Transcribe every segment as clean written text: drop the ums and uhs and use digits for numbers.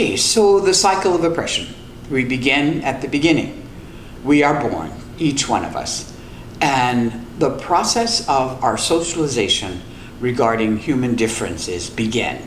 Okay, so the cycle of oppression. We begin at the beginning. We are born, each one of us. And the process of our socialization regarding human differences begin.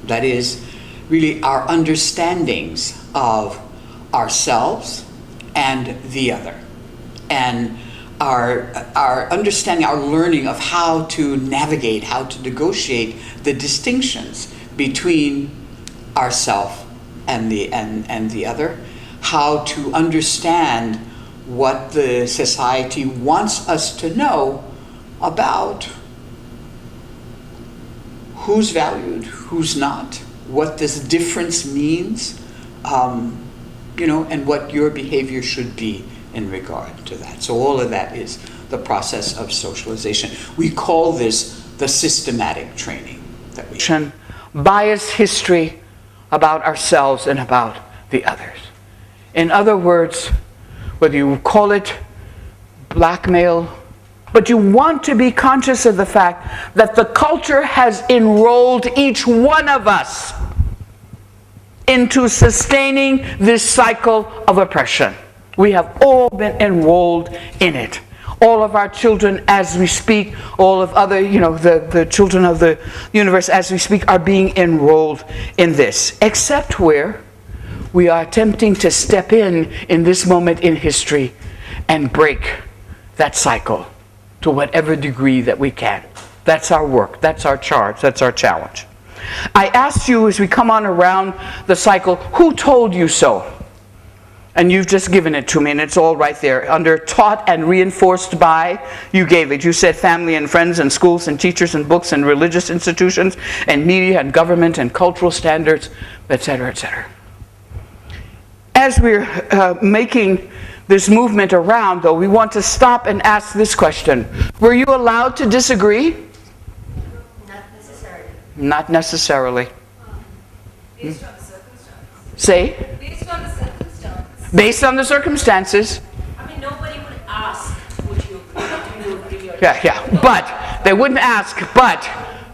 That is, really our understandings of ourselves and the other. And our understanding, our learning of how to navigate, how to negotiate the distinctions between ourself and the other, how to understand what the society wants us to know about who's valued, who's not, what this difference means, and what your behavior should be in regard to that. So all of that is the process of socialization. We call this the systematic training that we have. Biased history about ourselves and about the others. In other words, whether you call it blackmail, but you want to be conscious of the fact that the culture has enrolled each one of us into sustaining this cycle of oppression. We have all been enrolled in it. All of our children as we speak, all of other, the children of the universe as we speak are being enrolled in this. Except where we are attempting to step in this moment in history and break that cycle to whatever degree that we can. That's our work, that's our charge, that's our challenge. I asked you as we come on around the cycle, who told you so? And you've just given it to me, and it's all right there. Under taught and reinforced by, you gave it. You said family and friends and schools and teachers and books and religious institutions and media and government and cultural standards, etc., etc. As we're making this movement around, though, we want to stop and ask this question. Were you allowed to disagree? Not necessarily. Not necessarily. Based on the circumstances. Say? Based on the circumstances. Based on the circumstances. I mean, nobody would ask, would you agree? Do you agree? Or Yeah. But they wouldn't ask, but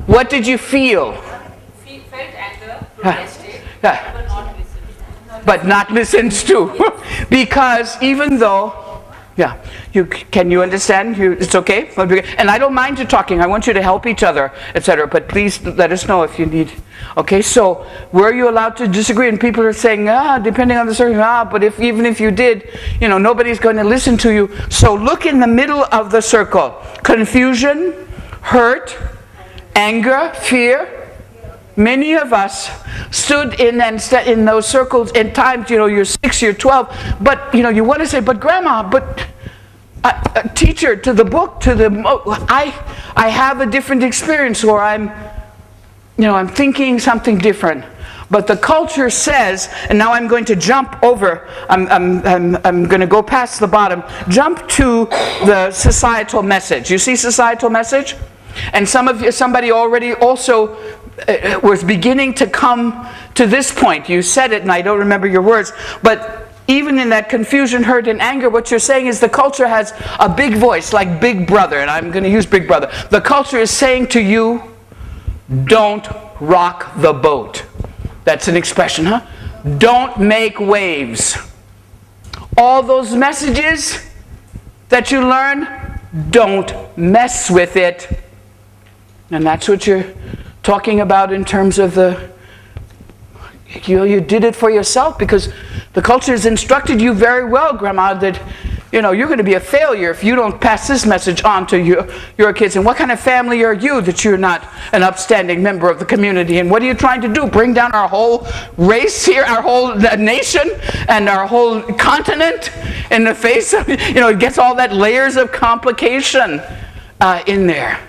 what did you feel? Felt anger, protested, Yeah. but not listened. But not listened to. Because even though, can you understand? It's okay? And I don't mind you talking. I want you to help each other, etc. But please let us know if you need. Okay, so were you allowed to disagree? And people are saying, depending on the circumstance, but even if you did, nobody's going to listen to you. So look in the middle of the circle. Confusion, hurt, anger, fear. Many of us stood in those circles in times, you're 6, you're 12, but, you want to say, but grandma, but a teacher, to the book, I have a different experience, or I'm thinking something different. But the culture says, and now I'm going to jump over, I'm going to go past the bottom, jump to the societal message. You see societal message? And somebody already also was beginning to come to this point. You said it, and I don't remember your words, but even in that confusion, hurt, and anger, what you're saying is the culture has a big voice, like Big Brother, and I'm going to use Big Brother. The culture is saying to you, don't rock the boat. That's an expression, huh? Don't make waves. All those messages that you learn, don't mess with it. And that's what you're talking about in terms of you did it for yourself because the culture has instructed you very well, Grandma, that you're going to be a failure if you don't pass this message on to your kids. And what kind of family are you that you're not an upstanding member of the community? And what are you trying to do? Bring down our whole race here, our whole nation, and our whole continent in the face of, it gets all that layers of complication in there.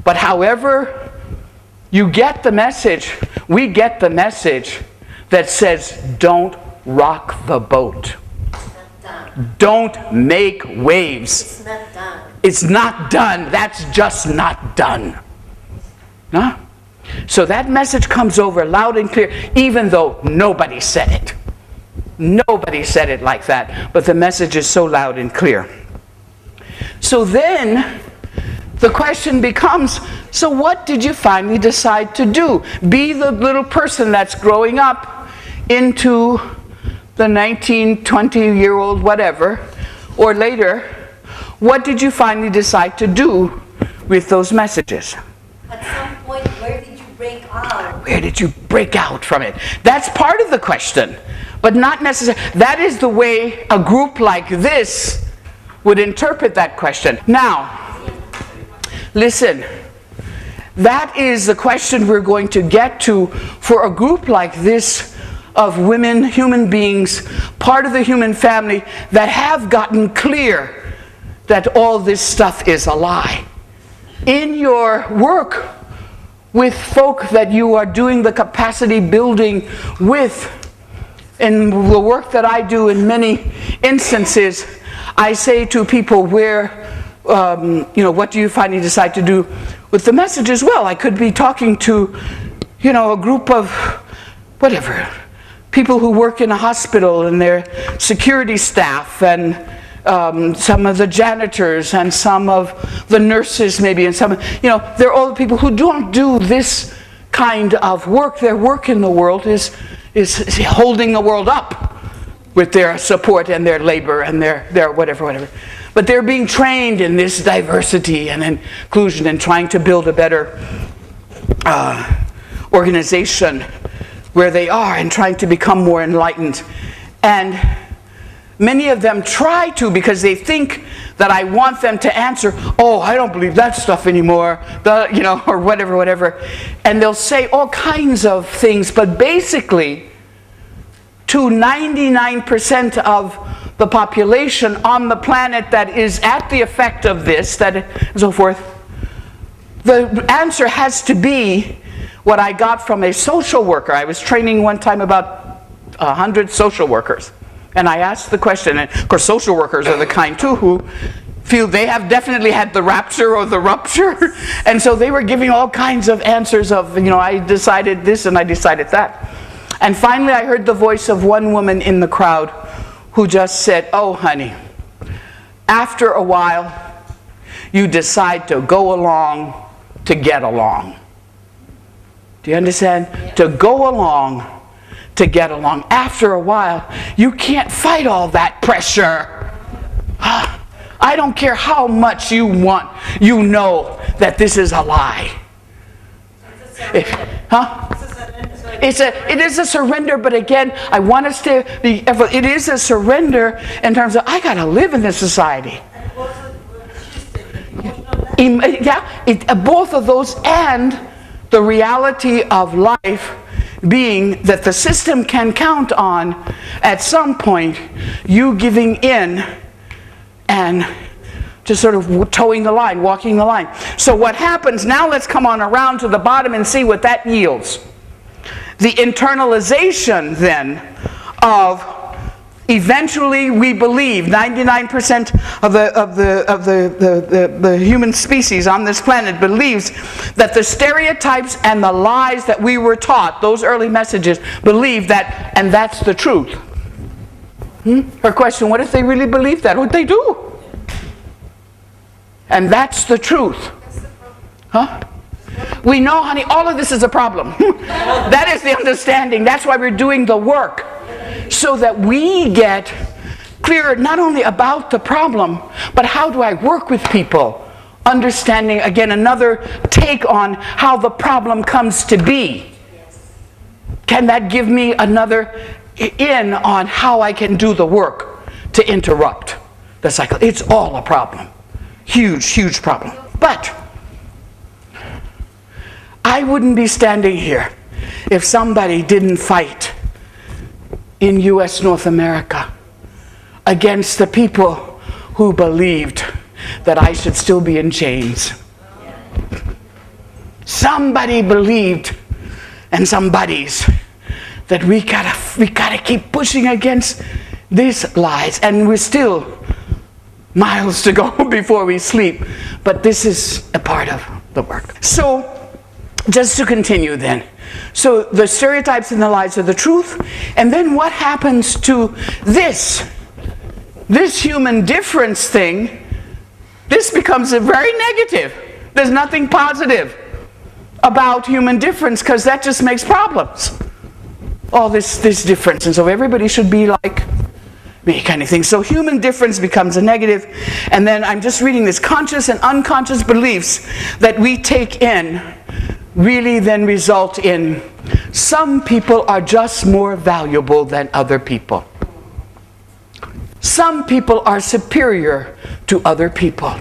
But however you get the message, we get the message that says, don't rock the boat. Don't make waves. It's not done. It's not done. That's just not done. Huh? So that message comes over loud and clear, even though nobody said it. Nobody said it like that, but the message is so loud and clear. So then, the question becomes, so what did you finally decide to do? Be the little person that's growing up into the 19, 20-year-old whatever, or later, what did you finally decide to do with those messages? At some point, where did you break out? Where did you break out from it? That's part of the question, but not necessarily. That is the way a group like this would interpret that question. Now, listen, that is the question we're going to get to for a group like this of women, human beings, part of the human family that have gotten clear that all this stuff is a lie. In your work with folk that you are doing the capacity building with, in the work that I do in many instances, I say to people what do you finally decide to do with the message as well? I could be talking to, a group of whatever, people who work in a hospital and their security staff and some of the janitors and some of the nurses maybe, and some, they're all the people who don't do this kind of work. Their work in the world is holding the world up with their support and their labor and their whatever. But they're being trained in this diversity and inclusion and trying to build a better organization where they are and trying to become more enlightened. And many of them try to, because they think that I want them to answer, oh, I don't believe that stuff anymore, or whatever. And they'll say all kinds of things, but basically, to 99% of the population on the planet that is at the effect of this, and so forth, the answer has to be what I got from a social worker. I was training one time about 100 social workers. And I asked the question, and of course social workers are the kind too who feel they have definitely had the rapture or the rupture. And so they were giving all kinds of answers of, I decided this and I decided that. And finally I heard the voice of one woman in the crowd who just said, oh honey, after a while you decide to go along to get along. Do you understand? Yeah. To go along to get along. After a while, you can't fight all that pressure. I don't care how much you want, you know that this is a lie. It is a surrender, but again, I want us to be, it is a surrender in terms of, I gotta live in this society. Both of those, and the reality of life being that the system can count on, at some point, you giving in and just sort of towing the line, walking the line. So what happens, now let's come on around to the bottom and see what that yields. The internalization then of, eventually we believe, 99% of the human species on this planet believes that the stereotypes and the lies that we were taught, those early messages, believe that, and that's the truth. Her question, what if they really believe that? What they do? And that's the truth. Huh? We know, honey, all of this is a problem. That is the understanding. That's why we're doing the work. So that we get clearer not only about the problem, but how do I work with people? Understanding, again, another take on how the problem comes to be. Can that give me another in on how I can do the work to interrupt the cycle? It's all a problem. Huge, huge problem. But I wouldn't be standing here if somebody didn't fight in U.S. North America against the people who believed that I should still be in chains. Somebody believed, and somebody's, that we gotta keep pushing against these lies, and we're still miles to go before we sleep, but this is a part of the work. So, just to continue then. So the stereotypes and the lies are the truth, and then what happens to this human difference thing? This becomes a very negative. There's nothing positive about human difference, because that just makes problems. all this difference, and so everybody should be like me kind of thing. So human difference becomes a negative, and then I'm just reading this, conscious and unconscious beliefs that we take in really then result in some people are just more valuable than other people. Some people are superior to other people.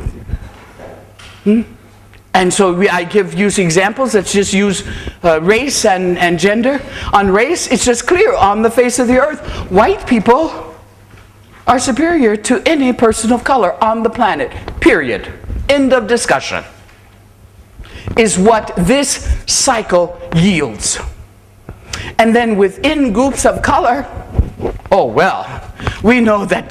And so I use examples. Let's just use race and gender. On race, it's just clear on the face of the earth. White people are superior to any person of color on the planet. Period. End of discussion. Is what this cycle yields. And then within groups of color, oh well, we know that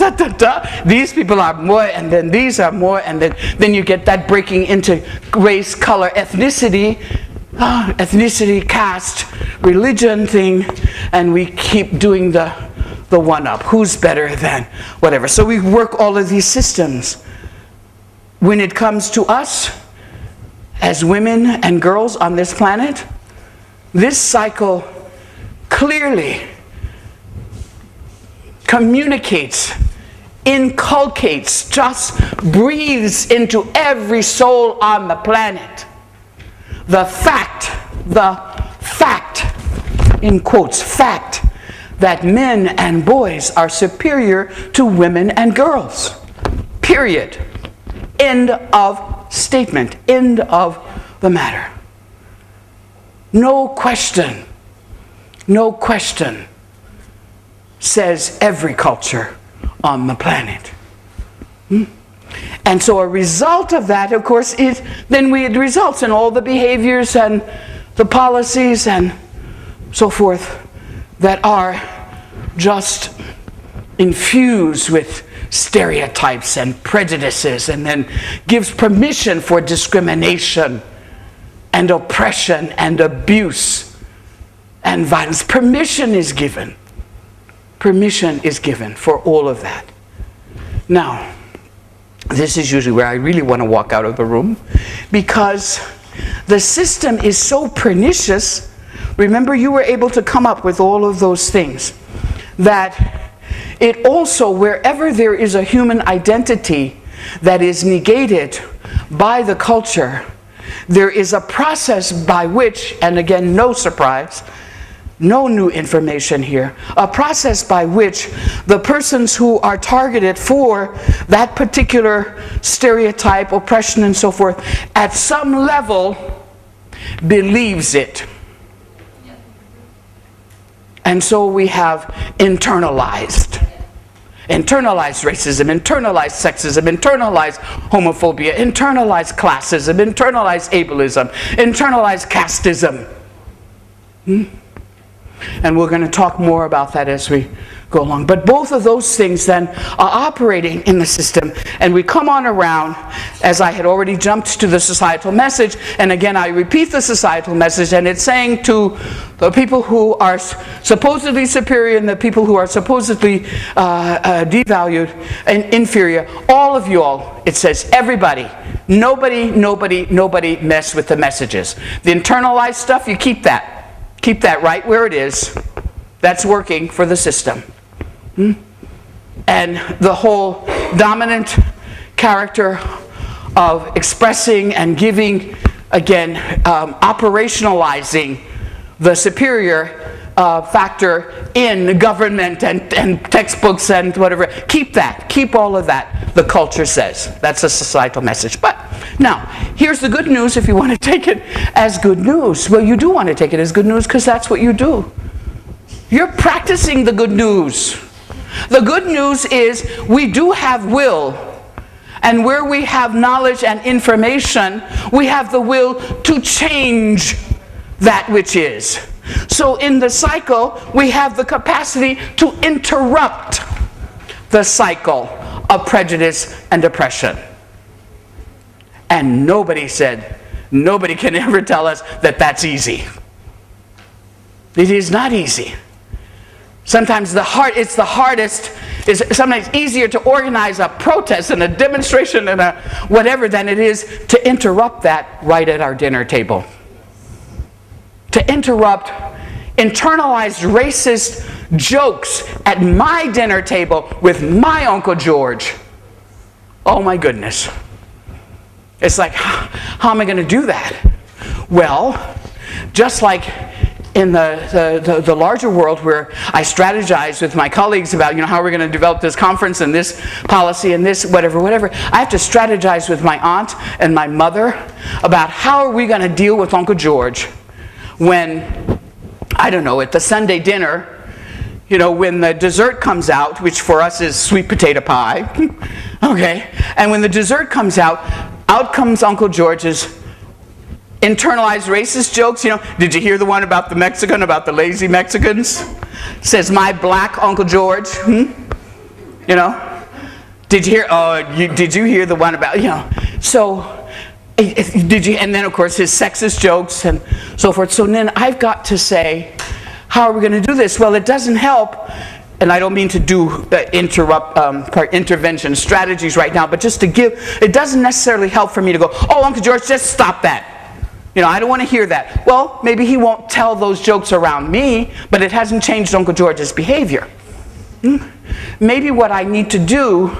these people are more, and then these are more, and then you get that breaking into race, color, ethnicity, caste, religion thing, and we keep doing the one-up. Who's better than whatever. So we work all of these systems. When it comes to us, as women and girls on this planet, this cycle clearly communicates, inculcates, just breathes into every soul on the planet. The fact, in quotes, fact, that men and boys are superior to women and girls. Period. End of statement. End of the matter. No question. No question. Says every culture on the planet. And so a result of that, of course, it results in all the behaviors and the policies and so forth that are just infused with stereotypes and prejudices, and then gives permission for discrimination and oppression and abuse and violence. Permission is given. Permission is given for all of that. Now, this is usually where I really want to walk out of the room, because the system is so pernicious. Remember, you were able to come up with all of those things. That it also, wherever there is a human identity that is negated by the culture, there is a process by which, and again, no surprise, no new information here, a process by which the persons who are targeted for that particular stereotype, oppression, and so forth, at some level, believes it. And so we have internalized racism, internalized sexism, internalized homophobia, internalized classism, internalized ableism, internalized casteism. And we're going to talk more about that as we go along. But both of those things then are operating in the system. And we come on around, as I had already jumped to the societal message, and again I repeat the societal message, and it's saying to the people who are supposedly superior and the people who are supposedly devalued and inferior, all of you all, it says everybody, nobody mess with the messages. The internalized stuff, you keep that. Keep that right where it is. That's working for the system. And the whole dominant character of expressing and giving, again, operationalizing the superior factor in government and textbooks and whatever. Keep that. Keep all of that, the culture says. That's a societal message. But now, here's the good news if you want to take it as good news. Well, you do want to take it as good news because that's what you do. You're practicing the good news. The good news is we do have will. And where we have knowledge and information, we have the will to change that which is. So in the cycle, we have the capacity to interrupt the cycle of prejudice and oppression. And nobody can ever tell us that that's easy. It is not easy. Sometimes it's the hardest. It's sometimes easier to organize a protest and a demonstration and a whatever than it is to interrupt that right at our dinner table. To interrupt internalized racist jokes at my dinner table with my Uncle George. Oh my goodness. It's like, how am I going to do that? Well, just like in the larger world where I strategize with my colleagues about, how we're going to develop this conference and this policy and this whatever, I have to strategize with my aunt and my mother about how are we going to deal with Uncle George when, I don't know, at the Sunday dinner, when the dessert comes out, which for us is sweet potato pie, okay, and when the dessert comes out comes Uncle George's internalized racist jokes. Did you hear the one about the Mexican, about the lazy Mexicans? Says, my black Uncle George. Did you hear, did you hear the one about, so, did you, and then of course his sexist jokes and so forth. So then I've got to say, how are we going to do this? Well, it doesn't help, and I don't mean to do intervention strategies right now, but just to give, it doesn't necessarily help for me to go, oh, Uncle George, just stop that. I don't want to hear that. Well, maybe he won't tell those jokes around me, but it hasn't changed Uncle George's behavior. Maybe what I need to do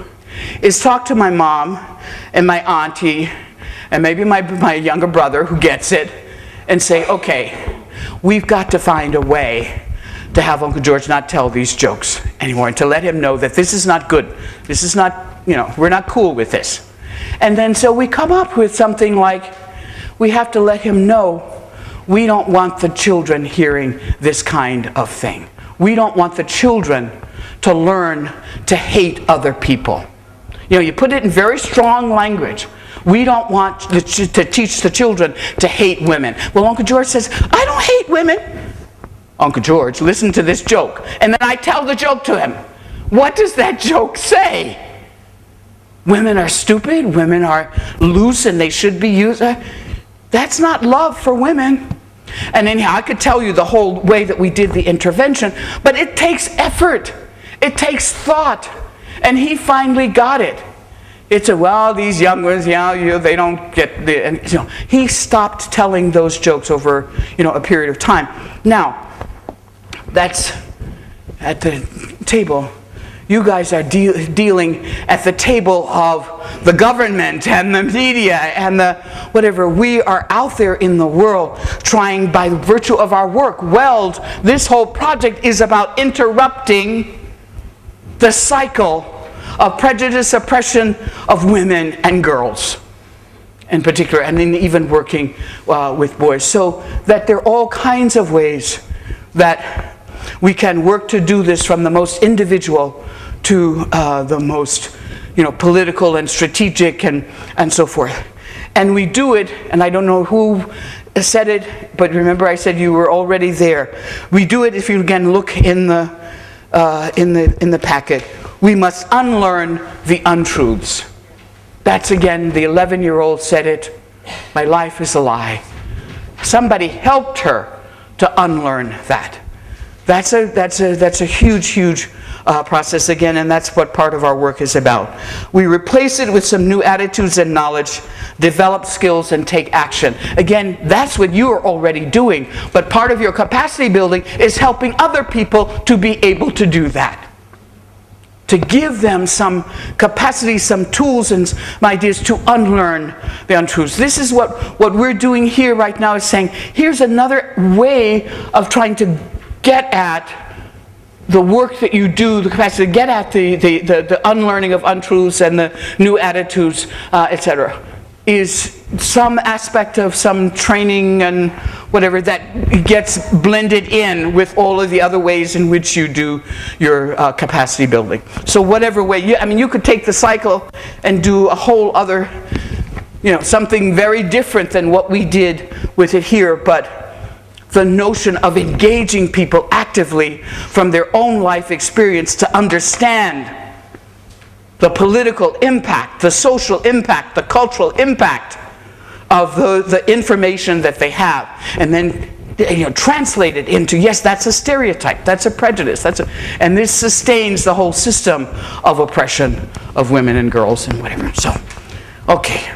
is talk to my mom and my auntie and maybe my younger brother who gets it and say, okay, we've got to find a way to have Uncle George not tell these jokes anymore and to let him know that this is not good. This is not, we're not cool with this. And then so we come up with something like, we have to let him know we don't want the children hearing this kind of thing. We don't want the children to learn to hate other people. You put it in very strong language. We don't want to teach the children to hate women. Well, Uncle George says, I don't hate women. Uncle George, listen to this joke. And then I tell the joke to him. What does that joke say? Women are stupid, women are loose, and they should be used. That's not love for women. And anyhow, I could tell you the whole way that we did the intervention, but it takes effort. It takes thought. And he finally got it. It's these young ones, they don't get the, and he stopped telling those jokes over, a period of time. Now, that's at the table. You guys are dealing at the table of the government and the media and the whatever. We are out there in the world trying, by virtue of our work, weld. This whole project is about interrupting the cycle of prejudice, oppression of women and girls in particular, and then even working with boys. So that there are all kinds of ways that we can work to do this, from the most individual to the most political and strategic and so forth. And we do it, and I don't know who said it, but remember I said you were already there. We do it, if you again look in the packet. We must unlearn the untruths. That's again, the 11-year-old said it. My life is a lie. Somebody helped her to unlearn that. That's a huge process again, and that's what part of our work is about. We replace it with some new attitudes and knowledge, develop skills, and take action. Again, that's what you are already doing, but part of your capacity building is helping other people to be able to do that. To give them some capacity, some tools and some ideas to unlearn the untruths. This is what we're doing here right now, is saying, here's another way of trying to get at the work that you do, the capacity to get at the unlearning of untruths and the new attitudes, etc. Is some aspect of some training and whatever that gets blended in with all of the other ways in which you do your capacity building. So whatever way, you could take the cycle and do a whole other, something very different than what we did with it here, but the notion of engaging people actively from their own life experience to understand the political impact, the social impact, the cultural impact of the information that they have, and then translate it into, yes, that's a stereotype, that's a prejudice, and this sustains the whole system of oppression of women and girls and whatever. So, okay.